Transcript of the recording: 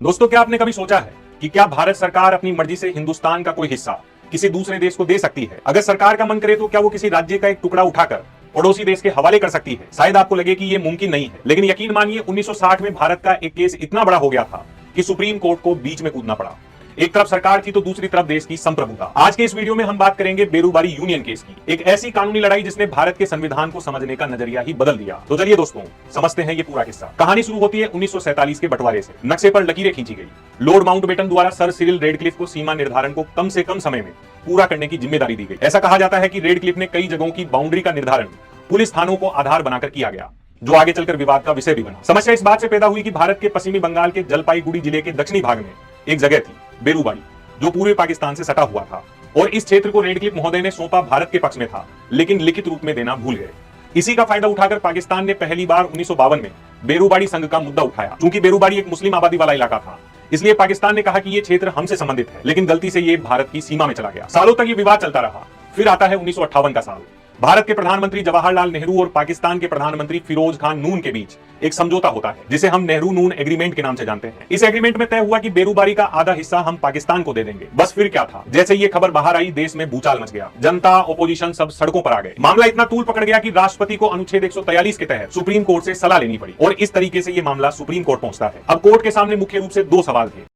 दोस्तों, क्या आपने कभी सोचा है कि क्या भारत सरकार अपनी मर्जी से हिंदुस्तान का कोई हिस्सा किसी दूसरे देश को दे सकती है? अगर सरकार का मन करे तो क्या वो किसी राज्य का एक टुकड़ा उठाकर पड़ोसी देश के हवाले कर सकती है? शायद आपको लगे कि यह मुमकिन नहीं है, लेकिन यकीन मानिए 1960 में भारत का एक केस इतना बड़ा हो गया था कि सुप्रीम कोर्ट को बीच में कूदना पड़ा। एक तरफ सरकार थी तो दूसरी तरफ देश की संप्रभुता। आज के इस वीडियो में हम बात करेंगे बेरूबारी यूनियन केस की, एक ऐसी कानूनी लड़ाई जिसने भारत के संविधान को समझने का नजरिया ही बदल दिया। तो चलिए दोस्तों, समझते हैं ये पूरा किस्सा। कहानी शुरू होती है 1947 के बंटवारे से। नक्शे पर लकीरें खींची गई। लॉर्ड माउंटबेटन द्वारा सर सिरिल रेडक्लिफ को सीमा निर्धारण को कम से कम समय में पूरा करने की जिम्मेदारी दी गई। ऐसा कहा जाता है कि रेडक्लिफ ने कई जगहों की बाउंड्री का निर्धारण पुलिस थानों को आधार बनाकर किया गया, जो आगे चलकर विवाद का विषय भी बना। समस्या इस बात से पैदा हुई कि भारत के पश्चिमी बंगाल के जलपाईगुड़ी जिले के दक्षिणी भाग में एक जगह थी, बेरूबारी, जो पूर्वी पाकिस्तान से सटा हुआ था, और इस क्षेत्र को रेडक्लिफ महोदय ने सौंपा भारत के पक्ष में था, लेकिन लिखित रूप में देना भूल गए। इसी का फायदा उठाकर पाकिस्तान ने पहली बार 1952 में बेरूबारी संघ का मुद्दा उठाया। चूंकि बेरूबारी एक मुस्लिम आबादी वाला इलाका था, इसलिए पाकिस्तान ने कहा कि यह क्षेत्र हमसे संबंधित है, लेकिन गलती से यह भारत की सीमा में चला गया। सालों तक यह विवाद चलता रहा। फिर आता है 1958 का साल। भारत के प्रधानमंत्री जवाहरलाल नेहरू और पाकिस्तान के प्रधानमंत्री फिरोज खान नून के बीच एक समझौता होता है, जिसे हम नेहरू नून एग्रीमेंट के नाम से जानते हैं। इस एग्रीमेंट में तय हुआ कि बेरूबारी का आधा हिस्सा हम पाकिस्तान को दे देंगे। बस फिर क्या था, जैसे ये खबर बाहर आई, देश में भूचाल मच गया। जनता, ओपोजिशन सब सड़कों पर आ गए। मामला इतना तूल पकड़ गया कि राष्ट्रपति को अनुच्छेद 143 के तहत सुप्रीम कोर्ट से सलाह लेनी पड़ी, और इस तरीके से ये मामला सुप्रीम कोर्ट पहुंचता है। अब कोर्ट के सामने मुख्य रूप से दो सवाल थे।